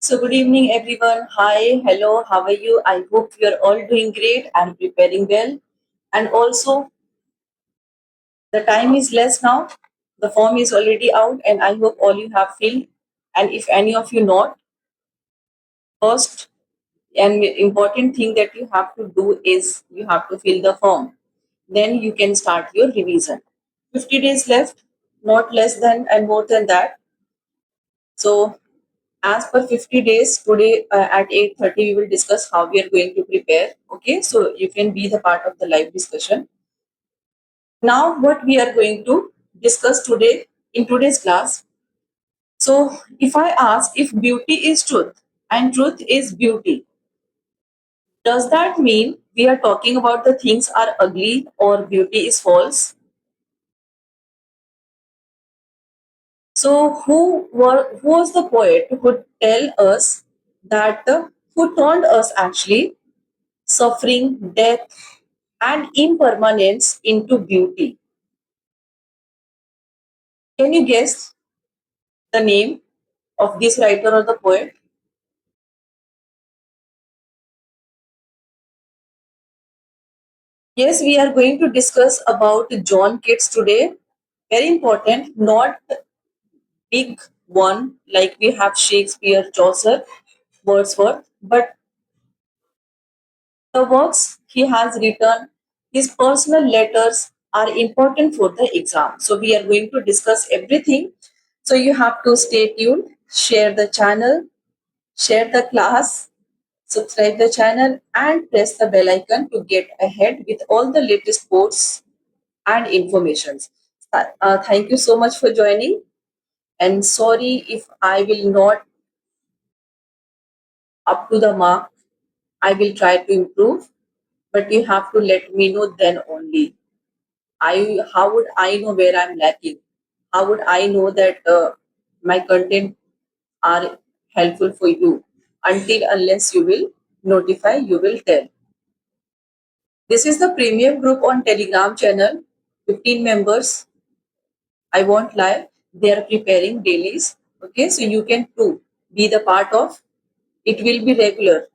So, good evening, everyone. Hi, hello, how are you? I hope you're all doing great and preparing well. And also, the time is less now. The form is already out, and I hope all you have filled. And if any of you not, first and important thing that you have to do is you have to fill the form. Then you can start your revision. 50 days left, not less than and more than that. So, as per 50 days, today at 8:30, we will discuss how we are going to prepare. Okay, so you can be the part of the live discussion. Now, what we are going to discuss today in today's class. So, if I ask if beauty is truth and truth is beauty, does that mean we are talking about the things are ugly or beauty is false? So, who was the poet who tell us that who turned us actually suffering, death, and impermanence into beauty? Can you guess the name of this writer or the poet? Yes, we are going to discuss about John Keats today. Very important, not big one like we have Shakespeare, Chaucer, Wordsworth, but the works he has written, his personal letters are important for the exam. So we are going to discuss everything. So you have to stay tuned, share the channel, share the class, subscribe the channel and press the bell icon to get ahead with all the latest posts and informations. Thank you so much for joining and sorry if I will not up to the mark. I will try to improve, but you have to let me know then only. How would I know where I'm lacking? How would I know that my content are helpful for you? Until unless you will notify, you will tell. This is the premium group on Telegram channel. 15 members. I won't lie. They are preparing dailies. Okay, so you can too be the part of. It will be regular.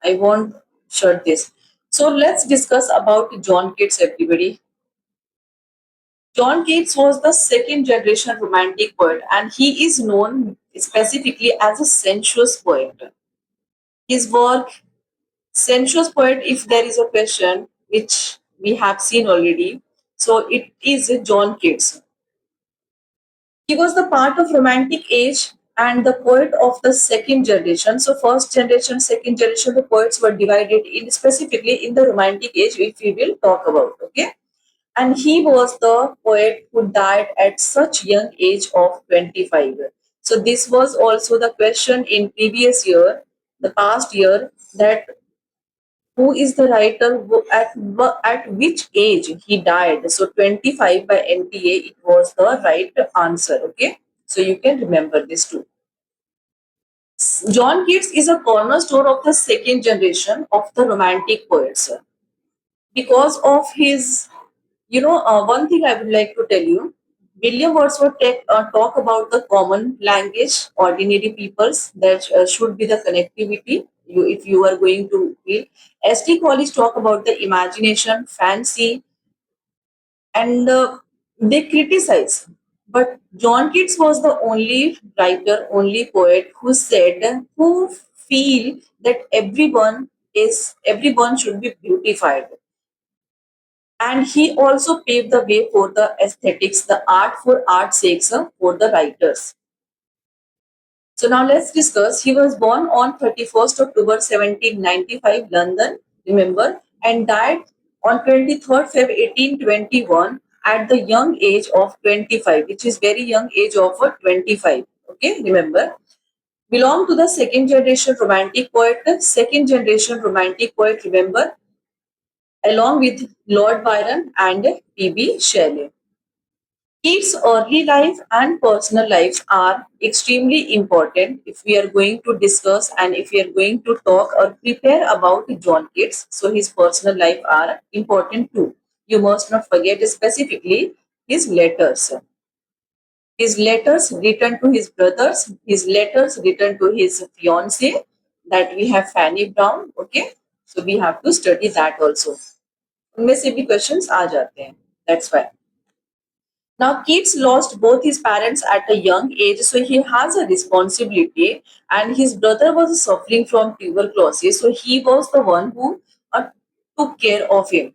I won't shut this. So let's discuss about John Keats, everybody. John Keats was the second generation romantic poet and he is known specifically as a sensuous poet. His work, sensuous poet, if there is a question which we have seen already, so it is John Keats. He was the part of romantic age and the poet of the second generation. So first generation, second generation, the poets were divided in specifically in the romantic age, which we will talk about. Okay. And he was the poet who died at such young age of 25. So this was also the question in previous year, the past year, that who is the writer at which age he died. So 25 by NTA, it was the right answer. Okay, so you can remember this too. John Keats is a cornerstone of the second generation of the romantic poets because of his, one thing I would like to tell you. William Wordsworth talk about the common language, ordinary peoples, that should be the connectivity. If you are going to feel. S.T. College talk about the imagination, fancy, and they criticize. But John Keats was the only writer, only poet who said, who feel that everyone should be beautified, and he also paved the way for the aesthetics, the art for art's sake, for the writers. So now let's discuss. He was born on 31st October 1795, London, remember, and died on 23rd Feb 1821 at the young age of 25, which is very young age of 25. Okay, remember. Belong to the second generation romantic poet. Second generation romantic poet, remember, along with Lord Byron and P.B. Shelley. Keats' early life and personal lives are extremely important if we are going to discuss and if we are going to talk or prepare about John Keats. So his personal life are important too. You must not forget specifically his letters. His letters written to his brothers, his letters written to his fiancée, that we have Fanny Brown. Okay, so we have to study that also. उनमें से भी questions आ जाते हैं. That's why. Now, Keats lost both his parents at a young age, so he has a responsibility, and his brother was suffering from tuberculosis, so he was the one who took care of him.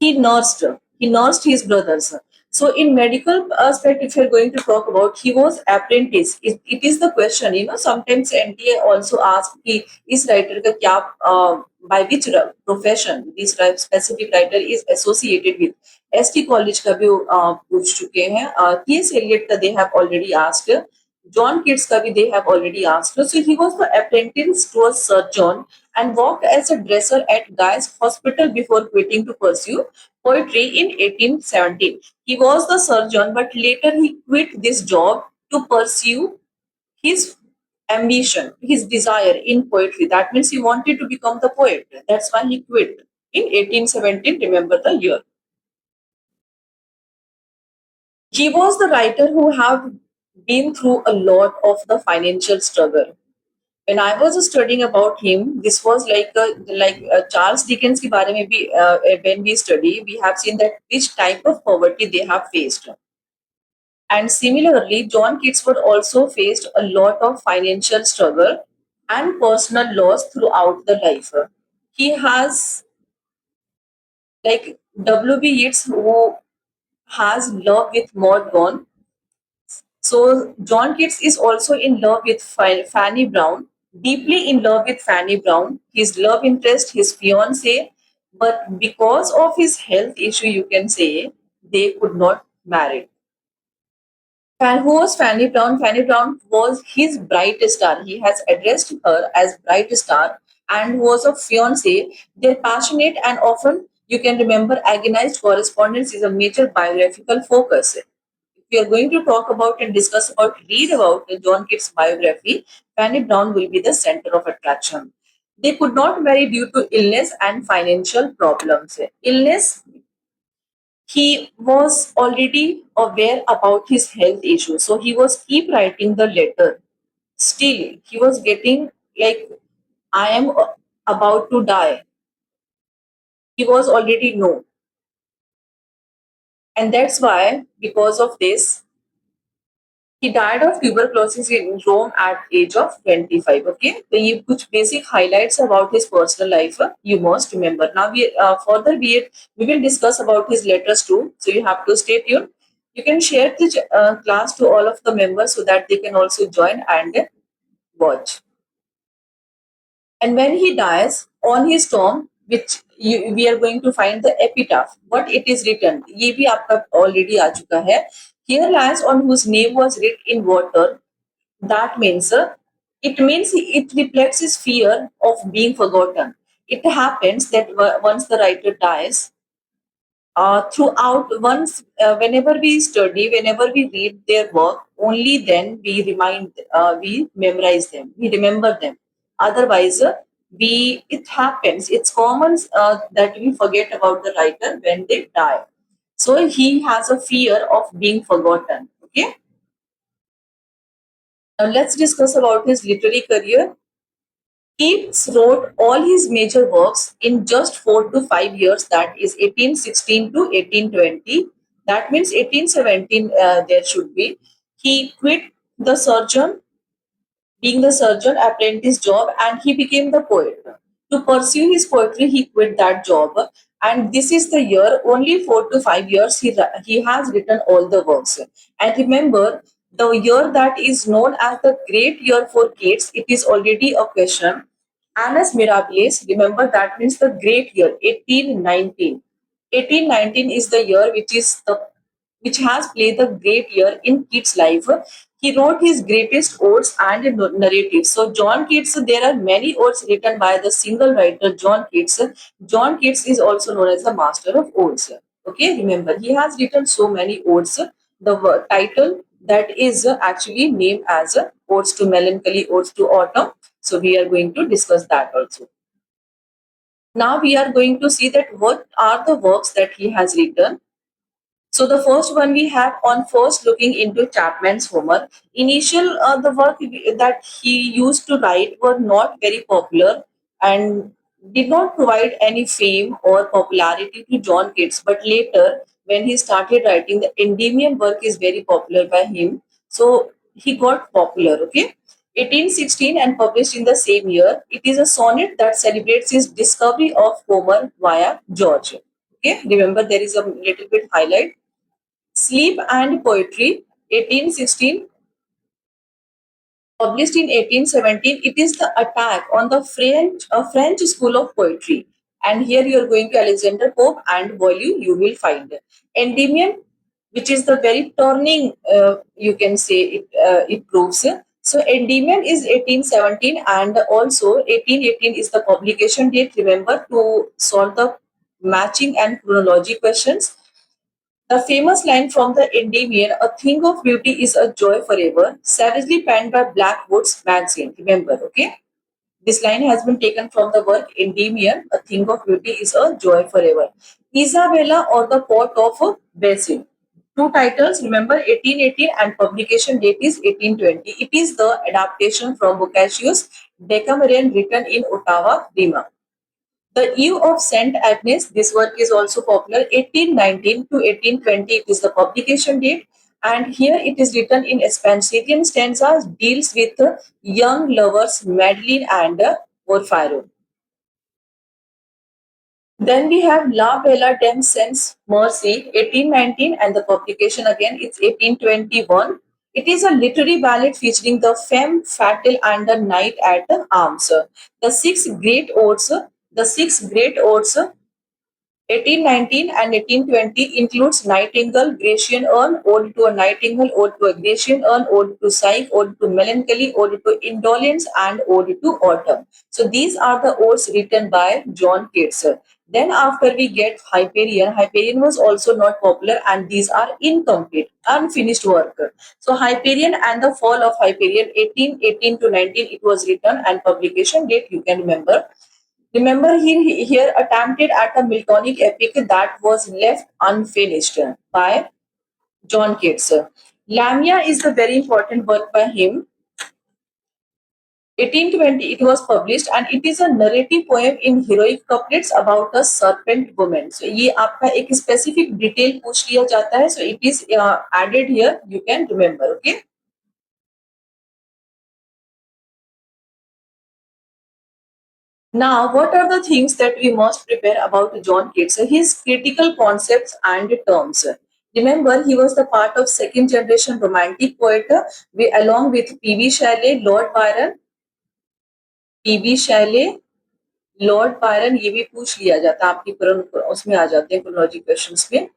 He nursed his brothers. So in medical aspect, if you're going to talk about, he was apprentice. It is the question, sometimes NTA also ask कि इस writer का क्या by which profession this specific writer is associated with. ST college का भी पूछ चुके हैं. T.S. Eliot का they have already asked. John Keats का भी they have already asked. So he was the apprentice to a surgeon and worked as a dresser at Guy's Hospital before quitting to pursue poetry in 1817. He was the surgeon, but later he quit this job to pursue his ambition, his desire in poetry. That means he wanted to become the poet. That's why he quit in 1817. Remember the year. He was the writer who have been through a lot of the financial struggle. When I was studying about him, this was like Charles Dickens के बारे में भी when we study, we have seen that which type of poverty they have faced. And similarly, John Keats would also faced a lot of financial struggle and personal loss throughout the life. He has like W.B. Yeats who has love with Maud Gonne. So John Keats is also in love with Fanny Brown, deeply in love with Fanny Brown, his love interest, his fiancée, but because of his health issue, you can say they could not marry. Who was Fanny Brown? Fanny Brown was his bright star. He has addressed her as bright star and was a fiancée. Their passionate and often, you can remember, agonized correspondence is a major biographical focus. If we are going to talk about and discuss about, read about John Keats' biography, Fanny Brown will be the center of attraction. They could not marry due to illness and financial problems. Illness, he was already aware about his health issue, so he was keep writing the letter. Still, he was getting like, I am about to die. He was already know, and that's why because of this he died of tuberculosis in Rome at age of 25. Okay, so ये कुछ basic highlights about his personal life you must remember. Now further we will discuss about his letters too. So you have to stay tuned. You can share the class to all of the members so that they can also join and watch. And when he dies, on his tomb, which we are going to find the epitaph, what it is written, ये भी आपका already आ चुका है. Here lies on whose name was written in water. That means it reflects his fear of being forgotten. It happens that once the writer dies, throughout once whenever we study, whenever we read their work, only then we memorize them, we remember them. Otherwise, we it happens, it's common that we forget about the writer when they die. So he has a fear of being forgotten. Okay. Now let's discuss about his literary career. Keats wrote all his major works in just 4 to 5 years, that is 1816 to 1820. That means 1817 there should be. He quit the surgeon, being the surgeon apprentice job, and he became the poet. To pursue his poetry, he quit that job. And this is the year, only 4 to 5 years, he has written all the works. And remember, the year that is known as the great year for Keats, it is already a question. Annus Mirabilis, remember that means the great year, 1819. 1819 is the year which has played the great year in Keats' life. He wrote his greatest odes and narratives. So John Keats, there are many odes written by the single writer John Keats. John Keats is also known as the master of odes. Okay, remember he has written so many odes. The title that is actually named as Odes to Melancholy, Odes to Autumn. So we are going to discuss that also. Now we are going to see that what are the works that he has written. So the first one we have on first looking into Chapman's Homer. Initial the work that he used to write were not very popular and did not provide any fame or popularity to John Keats. But later, when he started writing, the Endymion work is very popular by him. So he got popular. Okay. 1816 and published in the same year. It is a sonnet that celebrates his discovery of Homer via George. Okay, remember there is a little bit highlight. Sleep and Poetry, 1816, published in 1817. It is the attack on the French school of poetry. And here you are going to Alexander Pope and Boileau, you will find Endymion, which is the very turning, you can say it proves. So Endymion is 1817 and also 1818 is the publication date. Remember to solve the matching and chronology questions. The famous line from the Endymion, "A thing of beauty is a joy forever," savagely penned by Blackwood's magazine. Remember, okay? This line has been taken from the work Endymion, "A thing of beauty is a joy forever." Isabella or the Port of Basil. Two titles, remember 1818 and publication date is 1820. It is the adaptation from Boccaccio's Decameron written in Ottawa, Rima. The Eve of Saint Agnes, this work is also popular. 1819 to 1820 is the publication date. And here it is written in Spenserian stanzas, deals with young lovers, Madeline and Porphyro. Then we have La Bella Dem Sans Mercy, 1819, and the publication again it's 1821. It is a literary ballad featuring the femme fatale and the knight at arms. The six great odes 1819 and 1820 includes Nightingale, Grecian Urn, Ode to a Nightingale, Ode to a Grecian Urn, Ode to Psyche, Ode to Melancholy, Ode to Indolence, and Ode to Autumn. So these are the odes written by John Keats. Then after we get Hyperion, Hyperion was also not popular and these are incomplete, unfinished work. So Hyperion and the Fall of Hyperion, 1818 to 19, it was written and publication date you can remember. Remember, he here attempted at a Miltonic epic that was left unfinished by John Keats. Lamia is the very important work by him. 1820 it was published and it is a narrative poem in heroic couplets about a serpent woman. So ये आपका एक specific detail पूछ लिया जाता है. So it is added here. You can remember. Okay. Now, what are the things that we must prepare about John Keats? His critical concepts and terms. Remember, he was the part of second generation romantic poet, along with P.B. Shelley, Lord Byron, P.B. Shelley, Lord Byron ये भी पूछ लिया जाता है आपकी उसमें आ जाते हैं क्रोनोलॉजी क्वेश्चंस में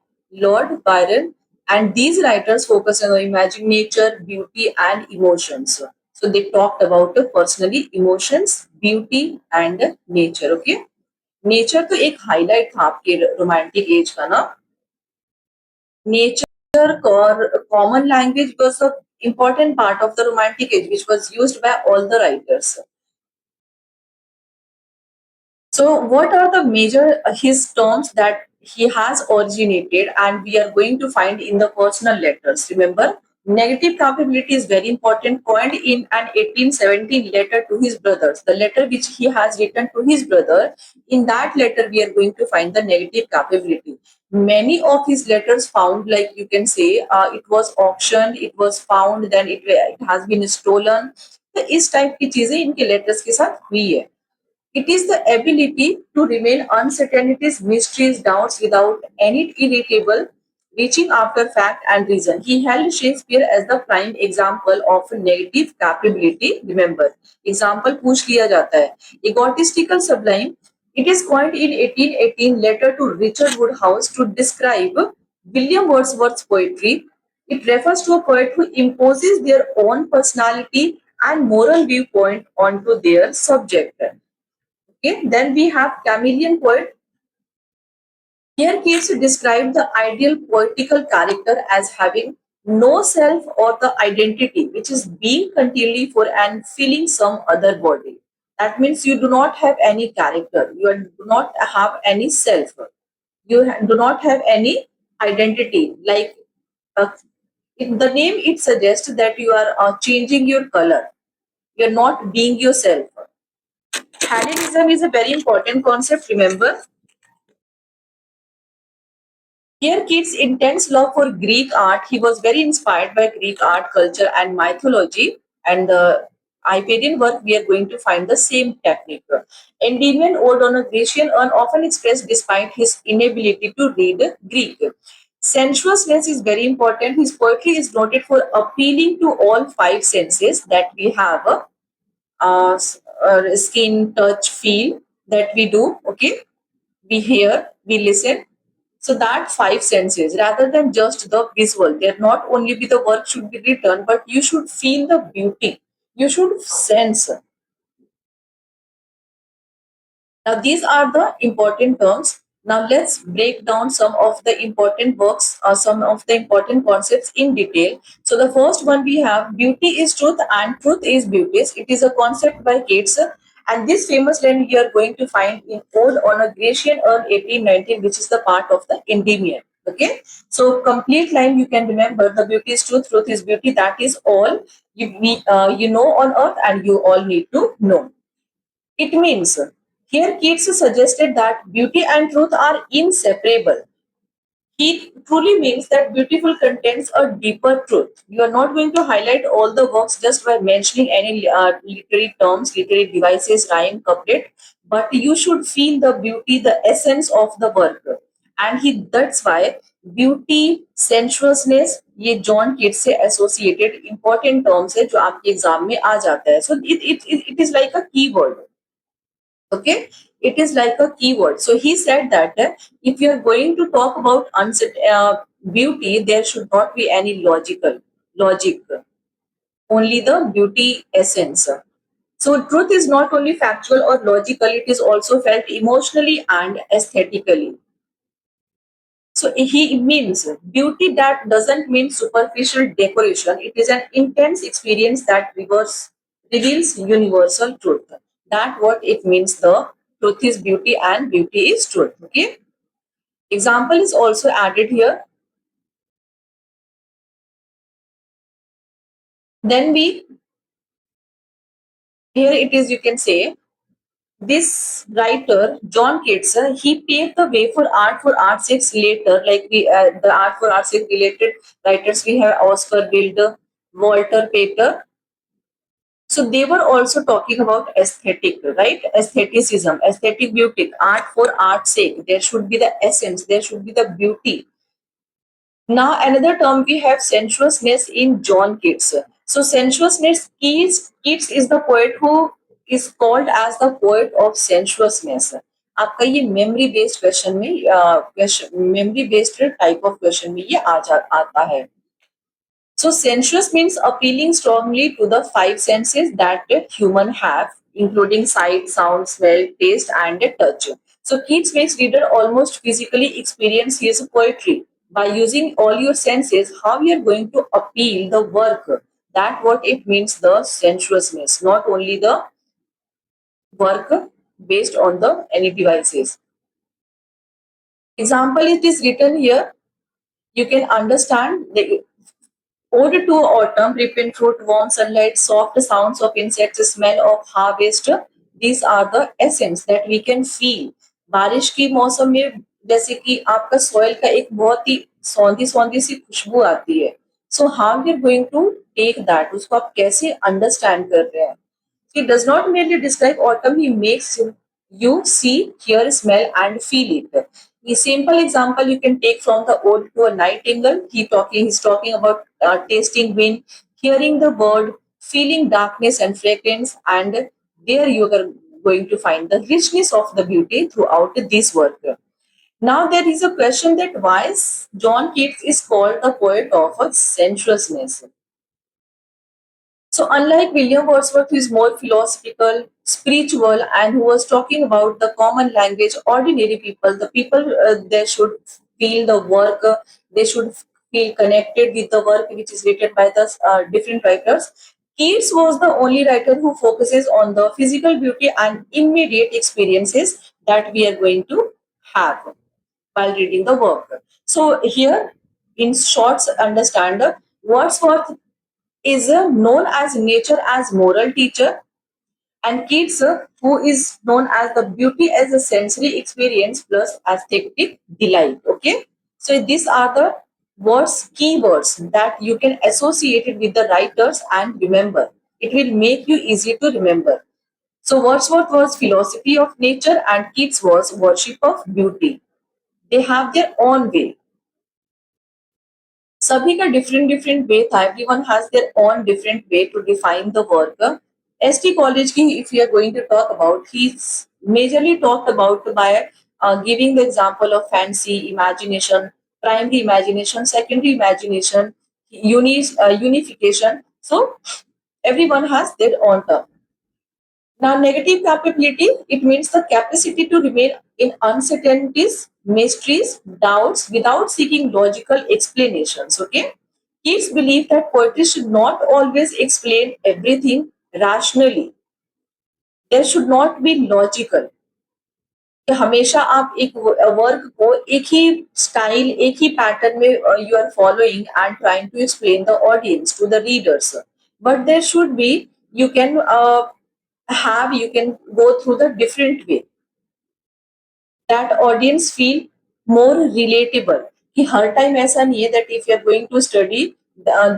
Lord Byron and these writers focus on imagining nature, beauty and emotions. So they talked about personally emotions, beauty and nature. Okay, nature तो एक highlight था आपके romantic age का ना. Nature or common language was an important part of the romantic age which was used by all the writers. So, what are the major his terms that he has originated, and we are going to find in the personal letters? Remember, negative capability is very important. Coined in an 1817 letter to his brothers, the letter which he has written to his brother. In that letter, we are going to find the negative capability. Many of his letters found, like you can say, it was auctioned, it was found, then it has been stolen. तो इस type की चीजें इनके letters के साथ हुई है. It is the ability to remain uncertainties, mysteries, doubts without any irritable, reaching after fact and reason. He held Shakespeare as the prime example of negative capability. Remember, example पूछ लिया जाता है. Egotistical sublime. It is coined in 1818 letter to Richard Woodhouse to describe William Wordsworth's poetry. It refers to a poet who imposes their own personality and moral viewpoint onto their subject. Okay, then we have chameleon poet. Here Keats described the ideal poetical character as having no self or the identity, which is being continually for and filling some other body. That means you do not have any character. Do not have any self. Do not have any identity. Like uh, the name, it suggests that you are changing your color. You're not being yourself. Hellenism is a very important concept, remember. Here, Keats' intense love for Greek art, he was very inspired by Greek art, culture, and mythology. And the Hyperion work, we are going to find the same technique. Endymion, ode on a Grecian urn, often expressed despite his inability to read Greek. Sensuousness is very important. His poetry is noted for appealing to all five senses that we have: skin, touch, feel, that we do. Okay, we hear, we listen. So that five senses, rather than just the visual, there not only be the work should be written, but you should feel the beauty. You should sense. Now, these are the important terms. Now, let's break down some of the important works, some of the important concepts in detail. So, the first one we have: beauty is truth and truth is beauty. It is a concept by Keats. And this famous line you are going to find in Ode on a Grecian Urn 1819, which is the part of the Endymion. Okay, so complete line you can remember: the beauty is truth, truth is beauty. That is all you know on earth, and you all need to know. It means, here Keats suggested that beauty and truth are inseparable. He truly means that beautiful contains a deeper truth. You are not going to highlight all the works just by mentioning any literary terms, literary devices, rhyme, couplet, but you should feel the beauty, the essence of the work. And that's why beauty, sensuousness, ये John kit से associated important terms है जो आपके exam में आ जाता है. So it is like a keyword. Okay, it is like a keyword. So he said that if you are going to talk about beauty, there should not be any logic, only the beauty essence. So truth is not only factual or logical, it is also felt emotionally and aesthetically. So he means beauty that doesn't mean superficial decoration. It is an intense experience that reveals universal truth. That what it means. The truth is beauty and beauty is truth. Okay. Example is also added here. Then here it is. You can say this writer John Keats, he paved the way for art's sake later. Like the art for art's sake related writers, we have Oscar Wilde, Walter Pater. So they were also talking about aesthetic, right? Aestheticism, aesthetic beauty, art for art's sake. There should be the essence, there should be the beauty. Now, another term we have sensuousness in John Keats. So, sensuousness, Keats is the poet who is called as the poet of sensuousness. आपका ये memory based question में memory based type of question में ये आता है. So sensuous means appealing strongly to the five senses that human have, including sight, sound, smell, taste, and touch. So Keats makes reader almost physically experience his poetry. By using all your senses, how you are going to appeal the work. That what it means, the sensuousness, not only the work based on the any devices. Example, it is written here. You can understand the ode to autumn, ripened fruit, warm sunlight, soft sounds of insects, smell of harvest. These are the essence that we can feel. बारिश की मौसम में जैसे कि आपका soil का एक बहुत ही सौंधी सौंधी सी खुशबू आती है. So how you are going to take that, उसको आप कैसे अंडरस्टैंड कर रहे हैं. He does not merely describe autumn, he makes you see, hear, smell, and feel it. A simple example you can take from the Ode to a Nightingale. He's talking about tasting wind, hearing the bird, feeling darkness and fragrance, and there you are going to find the richness of the beauty throughout this work. Now there is a question that why John Keats is called the poet of sensuousness. So, unlike William Wordsworth, who is more philosophical, spiritual, and who was talking about the common language, ordinary people, the people they should feel the work, they should feel connected with the work which is written by the different writers. Keats was the only writer who focuses on the physical beauty and immediate experiences that we are going to have. while reading the work. So here, in short, understand Wordsworth is known as nature as moral teacher, and Keats, who is known as the beauty as a sensory experience plus aesthetic delight. Okay, so these are the words, keywords that you can associate it with the writers and remember. It will make you easy to remember. So Wordsworth was philosophy of nature and Keats was worship of beauty. They have their own way. सभी का different different way था. Everyone has their own different way to define the work. ST college की if you are going to talk about, he majorly talked about by giving the example of fancy imagination, primary imagination, secondary imagination, unification. So everyone has their own term. Now, negative capability, it means the capacity to remain in uncertainties, mysteries, doubts without seeking logical explanations. Okay? Keats believed that poetry should not always explain everything rationally. There should not be logical. कि हमेशा आप एक work को एक ही style, एक ही pattern में you are following and trying to explain the audience to the readers, but there should be, you can you can go through the different way that audience feel more relatable. कि हर time ऐसा नहीं है that if you are going to study,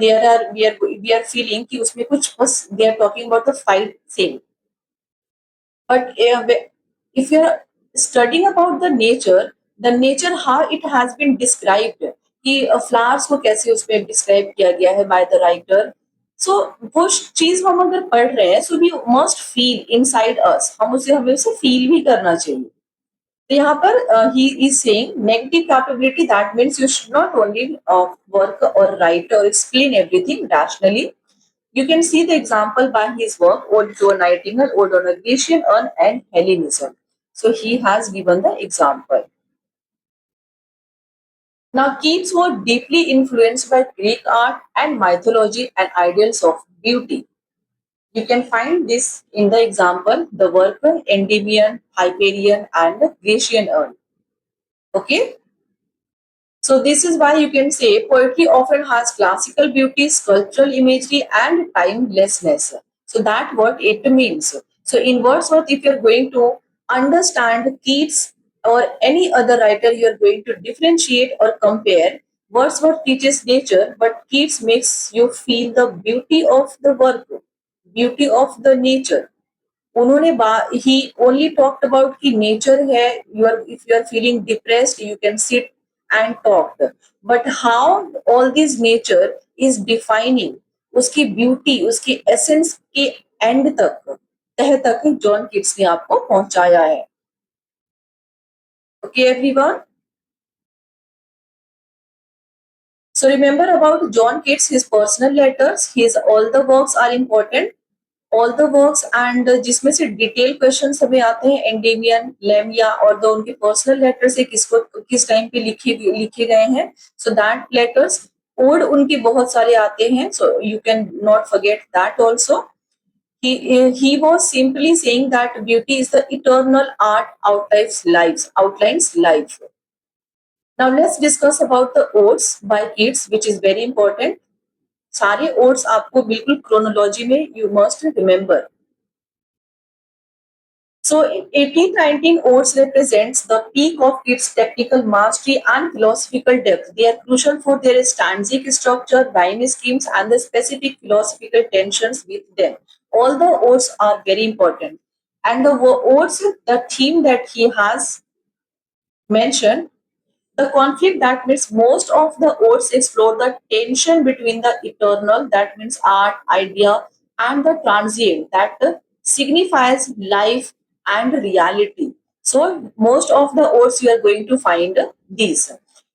there are we are feeling कि उसमें कुछ बस they are talking about the fight thing. But if you're studying about the nature how it has been described, कि flowers को कैसे उसमें describe किया गया है बाय द राइटर, सो वो चीज हम अगर पढ़ रहे हैं, so we must feel inside us, हमें उसे फील भी करना चाहिए. तो यहाँ पर he is saying negative capability, that means you should not only work और राइट और explain everything rationally. You can see the example by his work, Ode to a Nightingale, Ode on a Grecian Urn, and Hellenism. So he has given the example. Now, Keats was deeply influenced by Greek art and mythology and ideals of beauty. You can find this in the example, the work Endymion, Hyperion, and the Grecian Urn. Okay? So this is why you can say poetry often has classical beauty, sculptural imagery, and timelessness. So that what it means. So in Wordsworth, if you're going to understand Keats or any other writer, you're going to differentiate or compare. Wordsworth teaches nature, but Keats makes you feel the beauty of the work, beauty of the nature. उन्होंने ही only talked about कि nature है, you are if you are feeling depressed you can sit and talk, but how all this nature is defining उसकी beauty, उसकी essence के end तक, तह तक जॉन किट्स ने आपको पहुंचाया है. Okay everyone, so remember about John Keats, his personal letters, his all the works are important, all the works, and जिसमें से डिटेल क्वेश्चन हमें आते हैं एंडेमियन, लेमिया और द उनके पर्सनल लेटर से किसको किस टाइम पे लिखे गए हैं. सो दैट लेटर्स, ओड उनके बहुत सारे आते हैं, so you can not forget that also. He was simply saying that beauty is the eternal art outlines life. Now let's discuss about the odes by Keats, which is very important. सारे odds आपको बिल्कुल chronology में you must remember. So 1819 odes represents the peak of its technical mastery and philosophical depth. They are crucial for their stanzic structure, rhyme schemes, and the specific philosophical tensions with them. All the odes are very important. And the odes, the theme that he has mentioned, the conflict, that means most of the odes explore the tension between the eternal, that means art, idea, and the transient, that signifies life and reality. So most of the odes you are going to find these.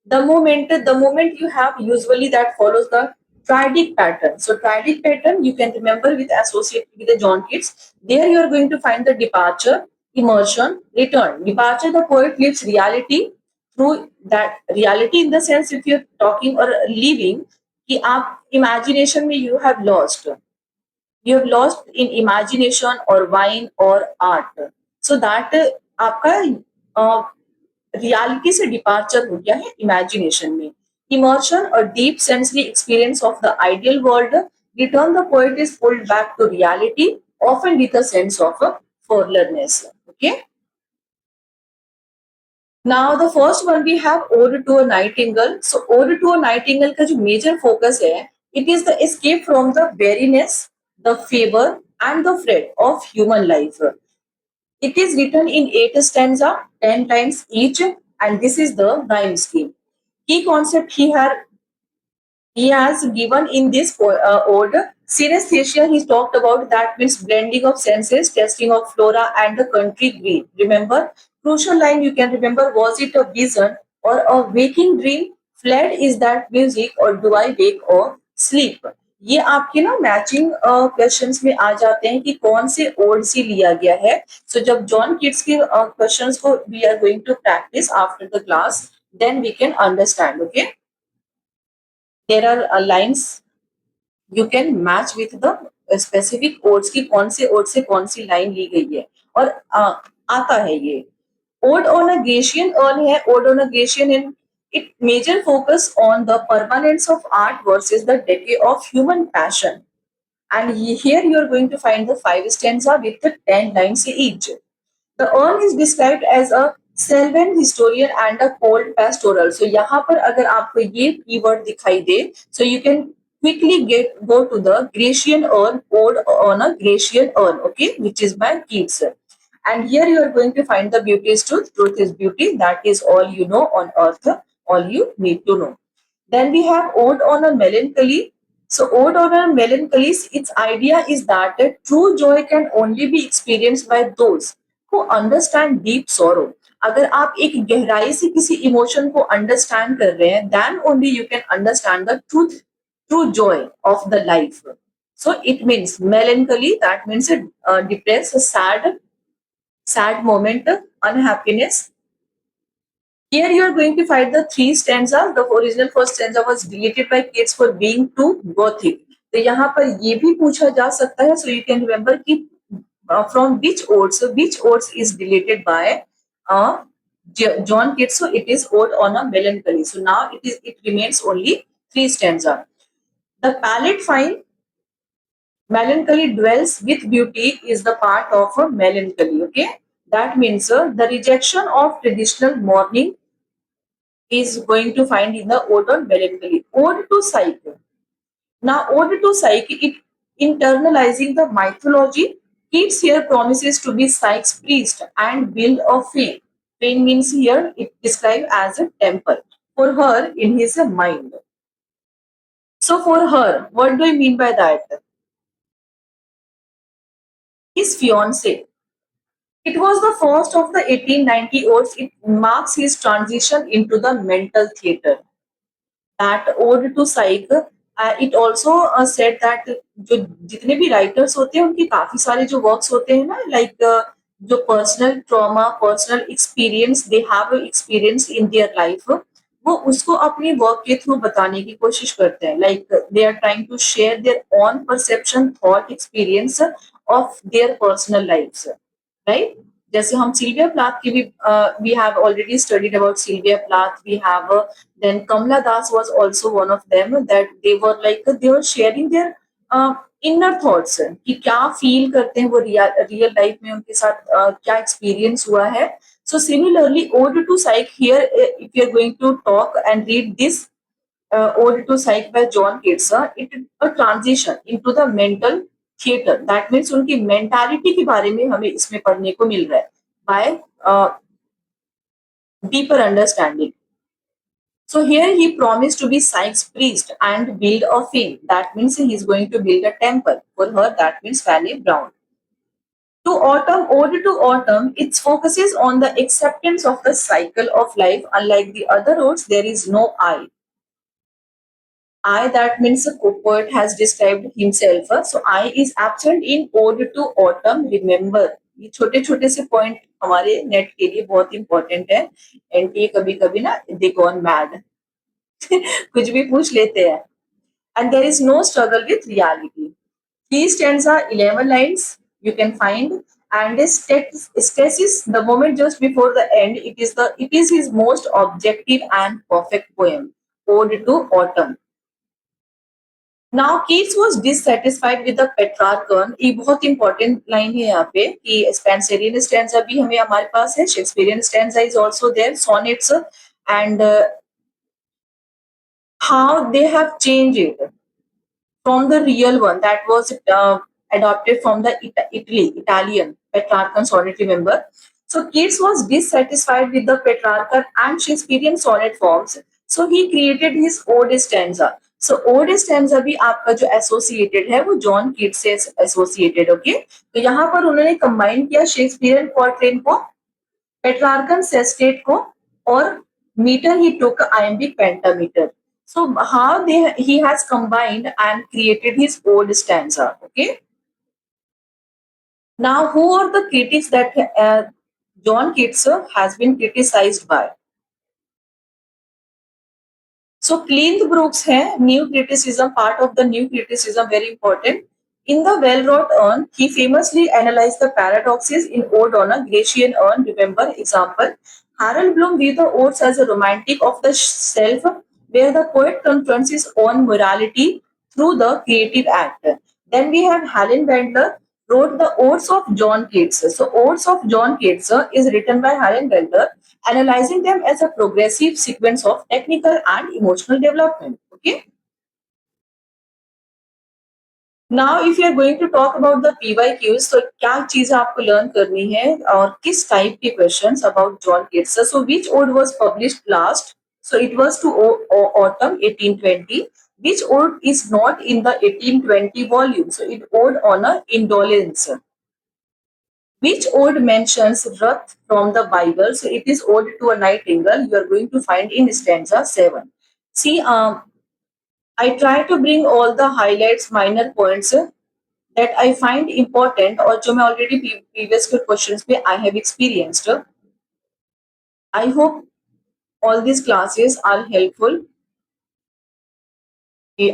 The moment you have usually that follows the triadic pattern. So triadic pattern you can remember with associated with the John Keats. There you are going to find the departure, immersion, return. Departure, the poet leaves reality through that reality, in the sense if you're talking or living, कि आप imagination में you have lost in imagination or wine or art, so that आपका reality से departure हो गया है imagination में. Immersion, a deep sensory experience of the ideal world. Return the poet is pulled back to reality, often with a sense of a foreignness. Okay. Now the first one we have Ode to a Nightingale. So Ode to a Nightingale का जो major focus है, it is the escape from the weariness, the fever and the fret of human life. It is written in 8 stanza, 10 lines each, and this is the rhyme scheme. Key concept he has given in this ode. Synesthesia, he talked about, that means blending of senses, testing of flora and the country green. Remember, crucial line you can remember, was it a vision or a waking dream? Fled is that music or do I wake or sleep? ये आपके ना matching questions में आ जाते हैं कि कौन से odd से लिया गया है. सो जब जॉन किट्स के क्वेश्चंस को we are going to practice after the class, then we can understand. Okay, there are lines you can match with the specific odes की कौन से ओड से कौन सी लाइन ली गई है. और आता है ये ode on a Grecian urn है. Ode on a Grecian in it major focus on the permanence of art versus the decay of human passion. And here you are going to find the 5 stanza with the 10 lines each. The urn is described as a solvent historian and a cold pastoral. So यहाँ पर अगर आपको ये keyword दिखाई दे, so you can quickly go to the Grecian urn, ode on a Grecian urn, okay, which is by Keats. And here you are going to find the beauty is truth, truth is beauty. That is all you know on earth, all you need to know. Then we have Ode on a Melancholy. So Ode on a Melancholy, its idea is that true joy can only be experienced by those who understand deep sorrow. अगर आप एक गहराई से किसी emotion को understand कर रहे हैं, then only you can understand the true joy of the life. So it means melancholy, that means depressed, sad moment, unhappiness. Here you are going to find the 3 stanzas. The original first stanza was deleted by Keats for being too gothic. तो यहाँ पर ये भी पूछा जा सकता है. So you can remember कि from which odes is deleted by John Keats. So it is Ode on a Melancholy. So now it remains only 3 stanza. The palette fine, melancholy dwells with beauty is the part of a melancholy. Okay, that means the rejection of traditional mourning is going to find in the Ode on Melancholy. Ode to Psyche. Now, Ode to Psyche, it internalizing the mythology. Keats here promises to be Psyche's priest and build a fane. Fane means here it described as a temple for her in his mind. So for her, what do I mean by that? His fiance. It was the first of the 1890 odes. It marks his transition into the mental theatre. That ode to psych, it also said that जो जितने भी writers होते हैं उनके काफी सारे जो works होते हैं ना, लाइक जो personal trauma, personal experience they have experience in their life, वो उसको अपने वर्क के थ्रू बताने की कोशिश करते हैं. Like they are trying to share their own perception, thought, experience of their personal lifes, right. जैसे हम सिल्विया प्लाथ की भी we have already studied about Sylvia Plath. We have then Kamala Das was also one of them, that they were sharing their inner thoughts कि क्या feel करते हैं वो real life में उनके साथ क्या एक्सपीरियंस हुआ है. So similarly, Ode to Psyche here, if you are going to talk and read this Ode to Psyche by John Keats, it is a transition into the mental theater. That means उनकी mentality के बारे में हमें इसमें पढ़ने को मिल रहा है by deeper understanding. So here he promised to be Psyche's priest and build a fane. That means he is going to build a temple for her. That means Fanny Brown. To autumn, Ode to Autumn, it focuses on the acceptance of the cycle of life. Unlike the other odes, there is no I. I, that means the poet has described himself. So I is absent in Ode to Autumn. Remember, ये छोटे छोटे से point हमारे net के लिए बहुत important है. NTA कभी कभी ना दे गॉन मैड कुछ भी पूछ लेते हैं. And there is no struggle with reality. 3 stanza, 11 lines you can find, and his stasis, the moment just before the end, it is his most objective and perfect poem, ode to autumn. Now Keats was dissatisfied with the Petrarchan. ये बहुत important line है यहाँ पे कि Spenserian stanza भी हमें हमारे पास है, Shakespearean stanza is also there, sonnets, and how they have changed it from the real one that was adopted from the Italian Petrarchan sonnet, remember? So Keats was dissatisfied with the Petrarchan and Shakespearean sonnet forms. So he created his ode stanza. So ode stanza भी आपका जो associated है वो John Keats से associated, okay. तो यहाँ पर उन्होंने कंबाइन किया शेक्सपियरियन क्वार्टेन को, पेट्रार्कन सेस्टेट को, और meter he took iambic pentameter. So how he has combined and created his old stanza. Okay. Now, who are the critics that John Keats has been criticized by? So Clint Brooks है new criticism, part of the new criticism, very important. In the well-wrought urn, he famously analyzed the paradoxes in Ode on a Grecian urn. Remember, example, Harold Bloom viewed the odes as a romantic of the self, where the poet confronts his own morality through the creative act. Then we have Helen Bandler wrote the Odes of John Keats. So Odes of John Keats is written by Helen Bandler, analyzing them as a progressive sequence of technical and emotional development. Okay. Now, if you are going to talk about the PYQs, तो क्या चीजें आपको learn करनी है और किस type के questions about John Keats. So, which ode was published last? So, it was to autumn 1820. Which ode is not in the 1820 volume? So, it ode on a indolence. Which ode mentions wrath from the Bible? So, it is ode to a nightingale. You are going to find in stanza 7. See, I try to bring all the highlights, minor points that I find important और जो मैं already previous के questions में I have experienced. I hope all these classes are helpful.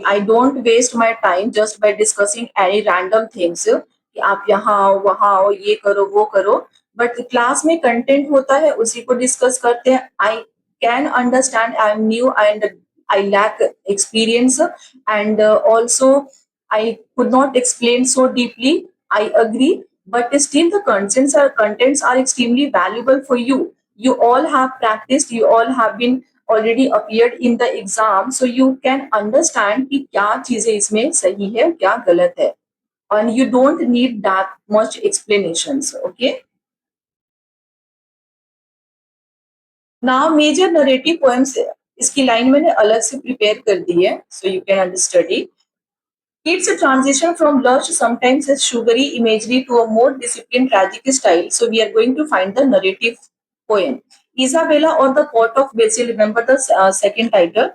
I don't waste my time just by discussing any random things कि आप यहाँ आओ वहाँ आओ ये करो वो करो, बट क्लास में कंटेंट होता है उसी को डिस्कस करते हैं. I can understand, I am new and I lack experience, and also I could not explain so deeply. I agree, but still the contents are extremely valuable for you. You all have practiced, you all have been already appeared in the exam, so you can understand कि क्या चीजें इसमें सही है क्या गलत है, and you don't need that much explanations. Okay. Now major narrative poems, इसकी लाइन मैंने अलग से प्रिपेयर कर दी है, so you can understudy. It's a transition from lush, sometimes as sugary imagery, to a more disciplined tragic style. So we are going to find the narrative poem. Isabella or the Court of Basil, remember the second title.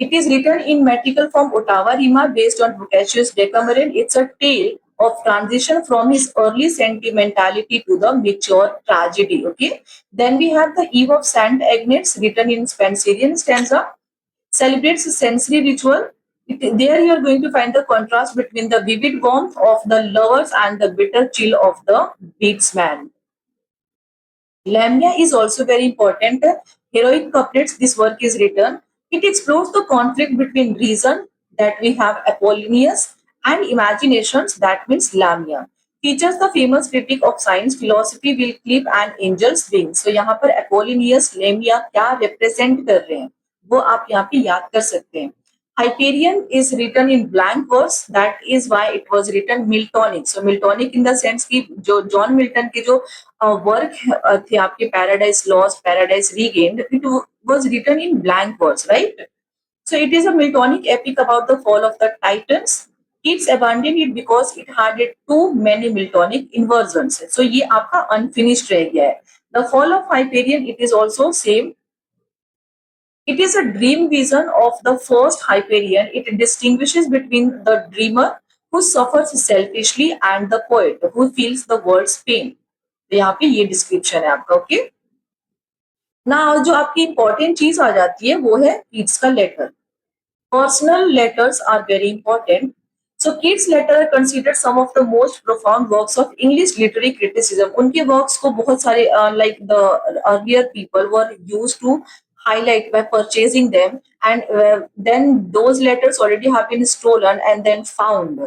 It is written in metrical form Ottawa Rima based on Boccacio's Decameron. It's a tale of transition from his early sentimentality to the mature tragedy. Okay. Then we have the Eve of Saint Agnes written in Spenserian stanza. Celebrates sensory ritual. There you are going to find the contrast between the vivid warmth of the lovers and the bitter chill of the beadsman. Lamia is also very important. Heroic couplets, this work is written. It explores the conflict between reason, that we have Apollonius, and imaginations, that means Lamia. Features the famous critic of science, philosophy will clip an angel's wings. So यहाँ पर Apollonius, Lamia क्या represent कर रहे हैं वो आप यहाँ पे याद कर सकते हैं. Hyperion is written in blank verse. That is why it was written Miltonic. So Miltonic in the sense कि जो जॉन मिल्टन के जो वर्क थे आपके paradise lost, paradise regained, it was written in blank verse, right? So it is a Miltonic epic about the fall of the Titans. Keats abandoned it because it had too many Miltonic inversions. So ये आपका unfinished रह गया है. The fall of Hyperion, it is also same. It is a dream vision of the first Hyperion. It distinguishes between the dreamer who suffers selfishly and the poet who feels the world's pain. तो यहाँ पे ये description है आपका. Okay. ना जो आपकी important चीज आ जाती है वो है कीट्स का letter. Personal letters are very important. So Keats' letter are considered some of the most profound works of English literary criticism. उनके works को बहुत सारे like the earlier people were used to highlight by purchasing them, and then those letters already have been stolen and then found.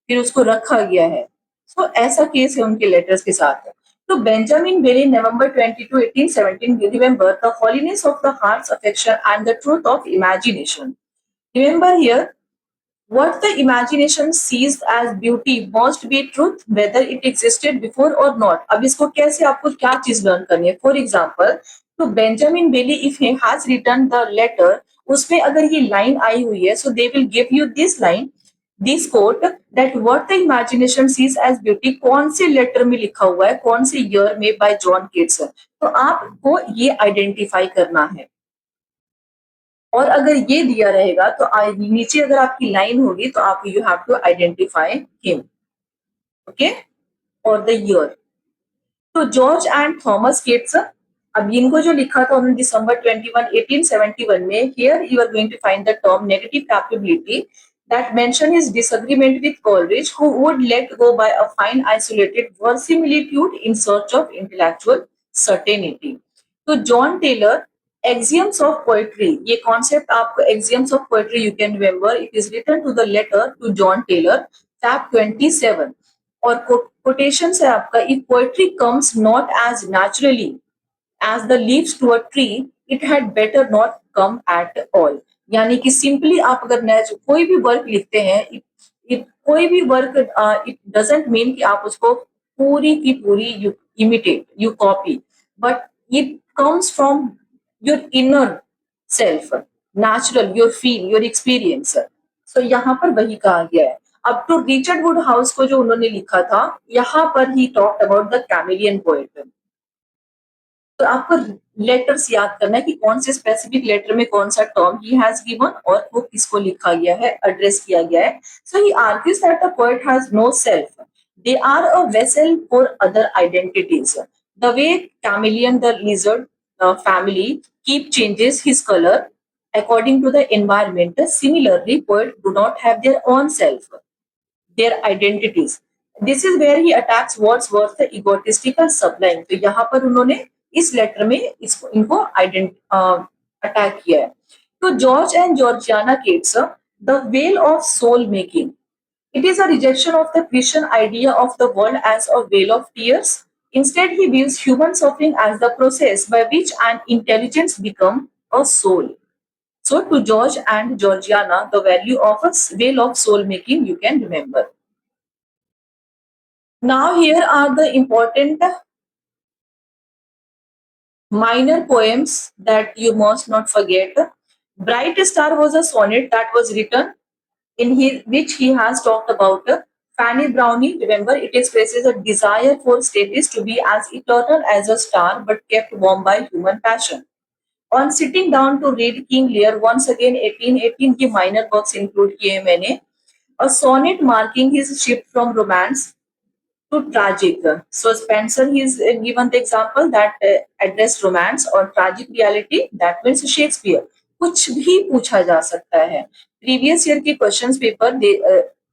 फिर उसको रखा गया है. So ऐसा केस है उनके लेटर्स के साथ. तो Benjamin Bailey November 22, 1817 remember the holiness of the heart's affection and the truth of imagination. Remember here, what the imagination sees as beauty must be truth whether it existed before or not. अब इसको कैसे आपको क्या चीज learn करनी है? For example, तो Benjamin Bailey if he has written the letter, उसमें अगर ये लाइन आई हुई है, so they will give you this line, this quote, that what the imagination seize as beauty, कौन से लेटर में लिखा हुआ है, कौन से ईयर में, बाय जॉन केट्स. तो आपको ये आइडेंटिफाई करना है. और अगर ये दिया रहेगा तो नीचे अगर आपकी लाइन होगी तो आप you have to identify him. Okay, और द ईयर. तो जॉर्ज एंड थॉमस केट्स, अब इनको जो लिखा था उन्होंने December 21, 1871 में, here you are going to find the term negative capability that mention his disagreement with Coleridge, who would let go by a fine isolated verisimilitude in search of intellectual certainty. तो John Taylor, axioms of poetry, ये concept आपको, axioms of poetry you can remember, it is written to the letter to John Taylor, Feb 27. और quotation है आपका, if poetry comes not as naturally as the leaves to a tree, it had better not come at all. यानी कि simply आप अगर कोई भी work लिखते हैं, कोई भी वर्क, इट डजेंट मीन कि आप उसको पूरी की पूरी you imitate, you copy, but it comes from your inner self, natural, your feel, your experience. So यहाँ पर वही कहा गया है. अब तो रिचर्ड वुड हाउस को जो उन्होंने लिखा था, यहाँ पर he talked about the chameleon poet. तो आपको लेटर्स याद करना है कि कौन से स्पेसिफिक लेटर में कौन सा टर्म ही हैज गिवन और वो किसको लिखा गया है, एड्रेस किया गया है. So he argues that the poet has no self, they are a vessel for other identities. The way chameleon the lizard family keep changes his color according to the environment, similarly poets do not have their own self, their identities. This is where he attacks Wordsworth the egotistical sublime. तो यहाँ पर उन्होंने इस letter में इसको इनको attack किया है. तो George and Georgiana Keats, the vale of soul making, it is a rejection of the Christian idea of the world as a vale of tears. Instead, he views human suffering as the process by which an intelligence becomes a soul. So, to George and Georgiana, the value of a vale of soul making you can remember. Now, here are the important minor poems that you must not forget. Bright Star was a sonnet that was written in which he has talked about Fanny Brownie. Remember, it expresses a desire for status to be as eternal as a star but kept warm by human passion. On sitting down to read King Lear, once again 1818 की minor works include किए हैं मैंने. A sonnet marking his shift from romance to tragic. So Spencer, he's given the example that addressed romance or tragic reality. That means Shakespeare. कुछ भी पूछा जा सकता है. Previous year के questions paper,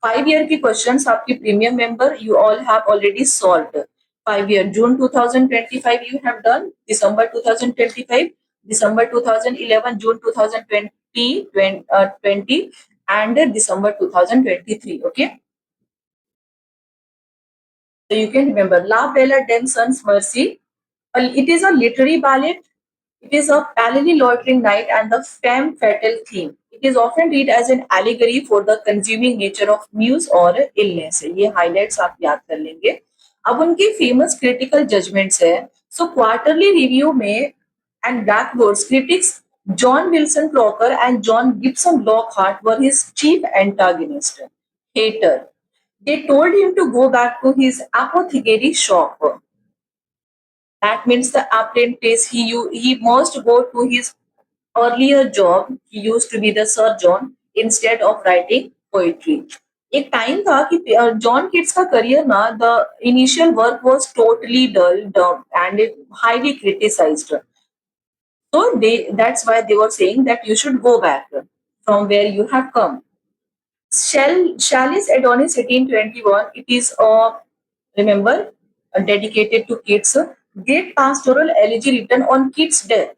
5 year के questions आपके premium member you all have already solved. 5 year June 2025 you have done, December 2025, December 2011, June 2020, and December 2023. Okay. So you can remember La Bella Denson's Mercy. It is a literary ballad. It is a palely loitering night and the femme fatale theme. It is often read as an allegory for the consuming nature of muse or illness. ये highlights आप याद कर लेंगे. अब उनके famous critical judgments है. So quarterly review में and Blackboard's critics John Wilson Crocker and John Gibson Lockhart were his chief antagonist, hater. They told him to go back to his apothecary shop. That means the apprentice. He must go to his earlier job. He used to be the surgeon instead of writing poetry. एक time था कि John Keats का career ना, the initial work was totally dull, dumb and highly criticised. So that's why they were saying that you should go back from where you have come. Chalice Adonis 1821. It is remember dedicated to kids. Great pastoral elegy written on kids' death.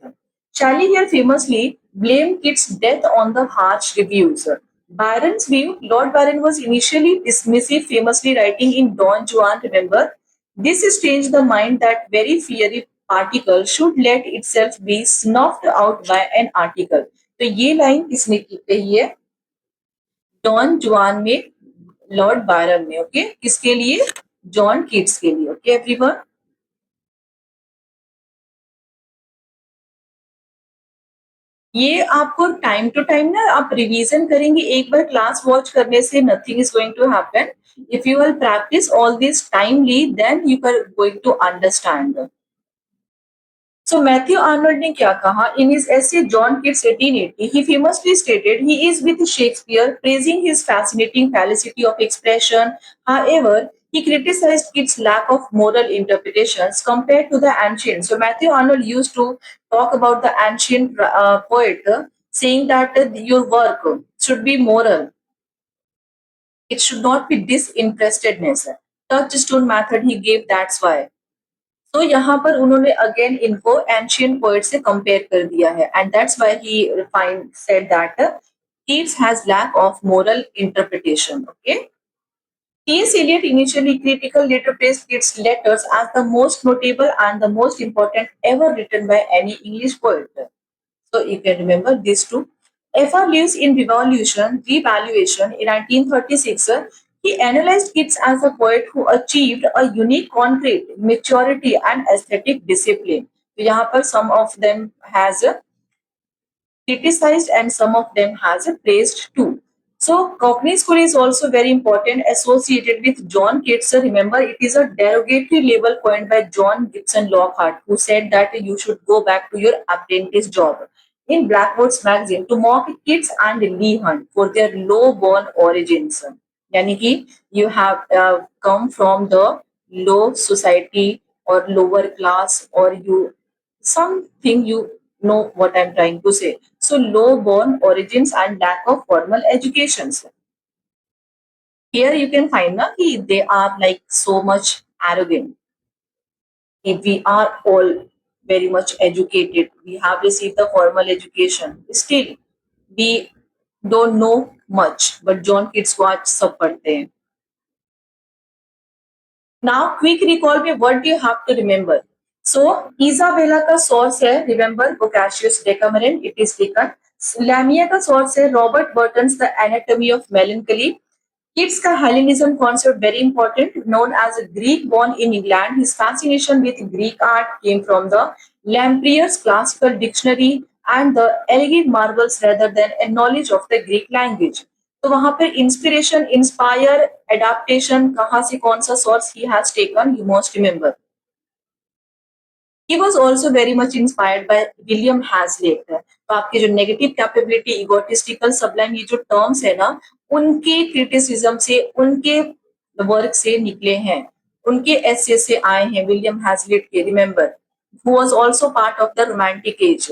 Shelley here famously blamed kids' death on the harsh reviews. Byron's view, Lord Byron was initially dismissive, famously writing in Don Juan, remember, this has changed the mind that very fiery particle should let itself be snuffed out by an article. तो ये line किसने की कही है? Don जुआन में, Lord Byron ने. Okay, किसके लिए? जॉन किट्स के लिए. Okay everyone. ये आपको टाइम टू टाइम ना आप रिवीजन करेंगे. एक बार क्लास वॉच करने से nothing is going to happen. If you will practice all this timely then you are going to understand. So Matthew Arnold ने क्या कहा? In his essay John Keats 1880, he famously stated he is with Shakespeare, praising his fascinating felicity of expression. However, he criticized Keats' lack of moral interpretations compared to the ancient. So Matthew Arnold used to talk about the ancient poet, saying that your work should be moral. It should not be disinterestedness. Touchstone method he gave. That's why. तो यहाँ पर उन्होंने again इनको ancient poet से compare कर दिया है and that's why he refined said that Keats has lack of moral interpretation. Okay. T.S. Eliot initially critical later praised Keats' letters as the most notable and the most important ever written by any English poet. So you can remember these two. F.R. Lewis in Revaluation in 1936, he analyzed Keats as a poet who achieved a unique concrete maturity and aesthetic discipline. तो यहाँ पर some of them has criticized and some of them has praised too. So Cockney School is also very important associated with John Keats. Remember, it is a derogatory label coined by John Gibson Lockhart, who said that you should go back to your apprentice job. In Blackboard's magazine to mock Keats and Lee Hunt for their low-born origins. यानी कि you have come from the low society or lower class or you something you know what I'm trying to say. So low-born origins and lack of formal educations. Here you can find na, कि they are like so much arrogant. If we are all very much educated, we have received the formal education. Still, we don't know much. But John Keats को आज सब पढ़ते हैं. Now, quick recall में what do you have to remember? So, Isabella का source है, remember Boccaccius Decameron, it is taken. Lamia का source है Robert Burton's The Anatomy of Melancholy. Keats का Hellenism concept very important, known as a Greek born in England. His fascination with Greek art came from the Lamprier's classical dictionary and the elegant marvels rather than a knowledge of the Greek language. तो वहां पर inspiration, inspire, adaptation कहाँ से, कौन सा source he has taken, you must remember. He was also very much inspired by William Hazlitt. तो आपके जो नेगेटिव कैपेबिलिटी, इगोटिस्टिकल, सबलाइम, ये जो टर्म्स है ना, उनके क्रिटिसिज्म से, उनके वर्क से निकले हैं, उनके एसे से आए हैं, विलियम हैजलिट के. Remember, who was also part of the romantic age.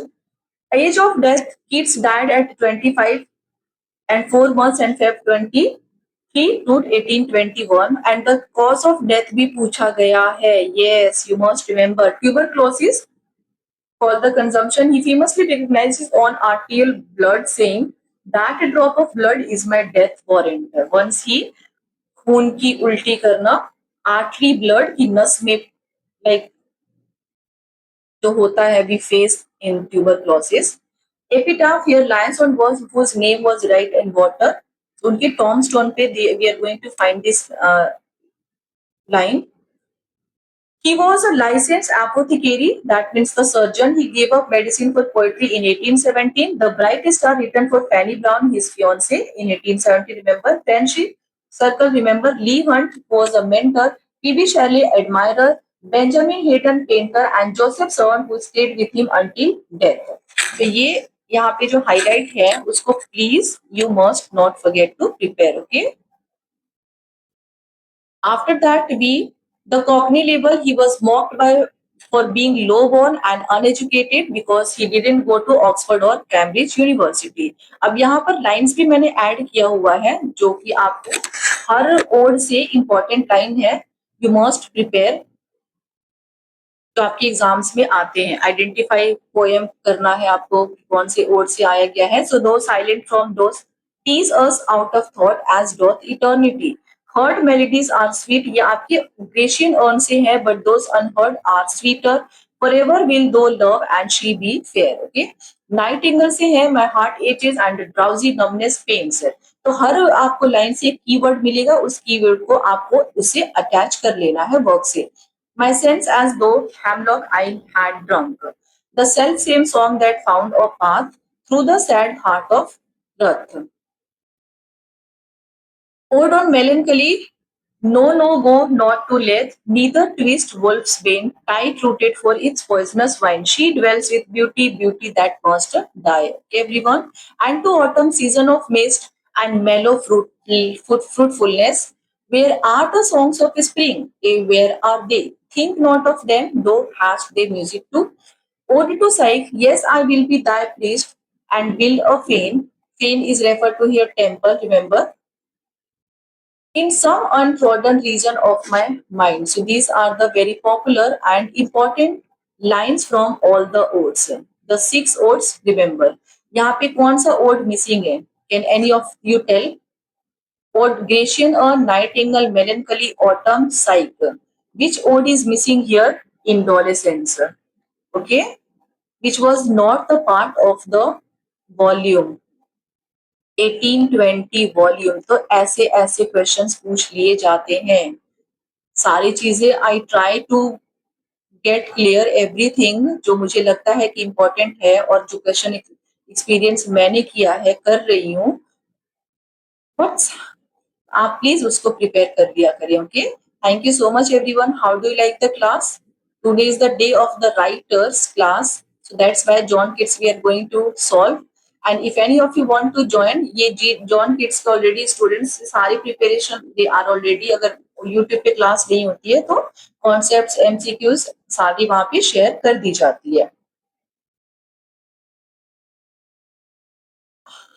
Age of death, Keats died at 25 and 4 months and Feb 23 to 1821 and the cause of death भी पूछा गया है. Yes, you must remember tuberculosis for the consumption. He famously recognized his own arterial blood, saying that a drop of blood is my death warrant. Once he खून की उल्टी करना, artery blood की नस में लाइक जो होता है we face in tuberculosis. Epitaph here lies on walls whose name was right in water. उनके tombstone पे we are going to find this line. He was a licensed apothecary, that means the surgeon. He gave up medicine for poetry in 1817. The Bright Star written for Fanny Brown, his fiancée, in 1870. Remember, friendship circle. Remember, Lee Hunt was a mentor, P.B. Shelley admirer, Benjamin Hayton painter, and Joseph Swan who stayed with him until death. तो ये यहाँ पे जो highlight है उसको please you must not forget to prepare. Okay. After that, the Cockney label, he was mocked by for being low-born and uneducated because he didn't go to Oxford or Cambridge University. अब यहाँ पर lines भी मैंने add किया हुआ है जो कि आपको हर ओड से इम्पोर्टेंट लाइन है, यू मस्ट प्रिपेयर, जो आपके एग्जाम्स में आते हैं. आइडेंटिफाई पोएम करना है आपको, कौन से ओड से आया गया है. So thou silent form dost tease us out of thought as doth eternity. Heard melodies are sweet, ये आपके ग्रेशियन अर्न से है, but those unheard are sweeter. Forever wilt thou love and she be fair. Okay. Nightingale से है, my heart aches and drowsy numbness pains. तो हर आपको line से एक कीवर्ड मिलेगा, उस कीवर्ड को आपको उससे अटैच कर लेना है वर्क से. My sense as though hemlock I had drunk. The self same song that found a path through the sad heart of earth. Ode on melancholy. No, no, go not to let, neither twist wolf's bane, tight rooted for its poisonous wine. She dwells with beauty, beauty that must die. Okay, everyone. And to autumn season of mist and mellow fruitfulness, where are the songs of spring? Where are they? Think not of them, though hast they music too. Ode to Psyche, yes, I will be thy priest and build a fane. Fane is referred to here temple, remember, in some untrodden region of my mind. So these are the very popular and important lines from all the odes. The six odes, remember. यहाँ पे कौन सा ode missing है? Can any of you tell? Ode Gratian or Nightingale, Melancholy, Autumn, Psyche. Which ode is missing here? Indolence. Okay, which was not the part of the volume. 1820 volume. तो ऐसे ऐसे questions पूछ लिए जाते हैं. सारी चीजें I try to get clear everything जो मुझे लगता है कि इम्पोर्टेंट है और जो क्वेश्चन एक्सपीरियंस मैंने किया है कर रही हूँ, बट आप प्लीज उसको प्रिपेयर कर लिया करें. Okay. Thank you so much everyone. How do you like the class? Today is the day of the writers class, so that's why John Kids we are going to solve. And if any of you want to join, ये John Kids के already students सारी preparation they are already, अगर YouTube पे class नहीं होती है तो concepts MCQs सारी वहां पे शेयर कर दी जाती है.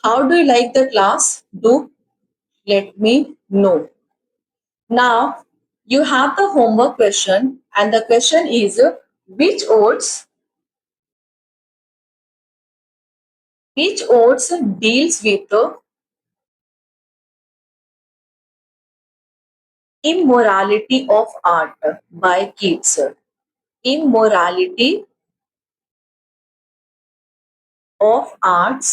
How do you like the class? Do let me know. Now you have the homework question, and the question is which odes deals with immorality of art by Keats. Immorality of arts.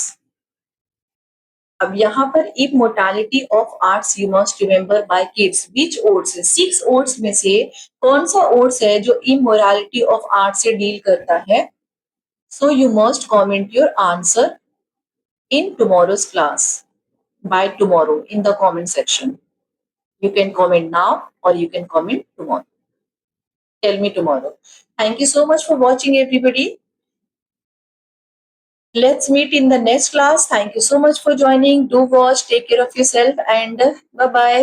अब यहाँ पर immortality of arts you must remember by Keats. Which odes, 6 odes में से कौन सा odes है जो immorality of art से डील करता है? So you must comment your answer in tomorrow's class, by tomorrow in the comment section. You can comment now or you can comment tomorrow. Tell me tomorrow. Thank you so much for watching everybody. Let's meet in the next class. Thank you so much for joining. Do watch, take care of yourself, and bye bye.